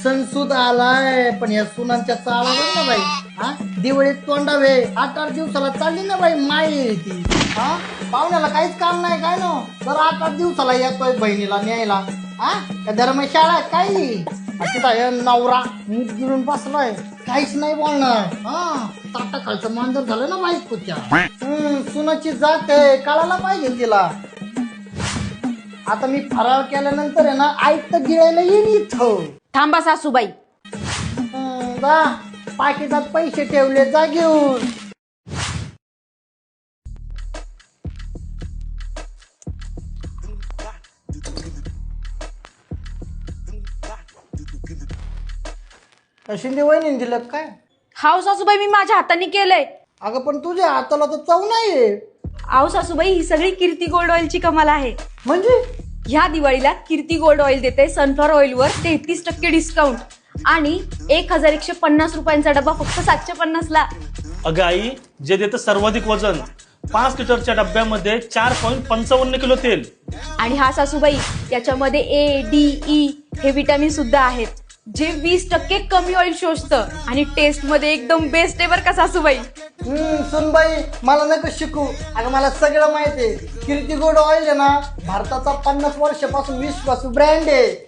सणसूद आलाय पण या सुनांच्या चाळा बघ ना बाई. हा दिवाळीत तोंडावे 8-8 दिवसाला चालली ना बाई माई ती. हा पाहुण्याला काहीच काम नाही काय ना तर 8-8 दिवसाला येतोय बहिणीला न्यायला. हा त्या धर्मशाळा काही तिथं नवरा मुख गिळून बसलाय काहीच नाही बोलणार. हा ताटा खालचं मांजर झालं ना बायकोच्या. सुनाची जात आहे कळायला पाहिजे तिला. आता मी फराळ केल्यानंतर आहे ना ऐकत गिळायला येईन इथं. थांबा सासूबाई. जा पाकिटात पैसे ठेवले जा घेऊन. शिंदे वहिनी दिलं काय? हाव सासूबाई, मी माझ्या हाताने केलंय. अगं पण तुझ्या हाताला तर चव नाहीये. आहो सासूबाई, ही सगळी कीर्ती गोल्ड ऑइलची कमाल आहे. म्हणजे ह्या दिवाळीला कीर्ती गोल्ड ऑइल देते सनफ्लॉवर ऑइलवर 33% डिस्काउंट आणि 1150 रुपयांचा डबा फक्त 750 ला. अगं आई, जे देतं सर्वाधिक वजन 5 लिटरच्या डब्यामध्ये 4.55 किलो तेल. आणि हा सासूबाई, याच्यामध्ये ए डी ई हे विटामिन सुद्धा आहेत जे 20% कमी ऑइल शोषतं आणि टेस्ट मध्ये एकदम बेस्ट आहे बरं का सासूबाई. सुनबाई मला नका शिकू. अगं मला सगळं माहिती आहे. कीर्ती गोल्ड ऑइल आहे ना भारताचा 50 वर्षापासून विश्वासू ब्रँड आहे.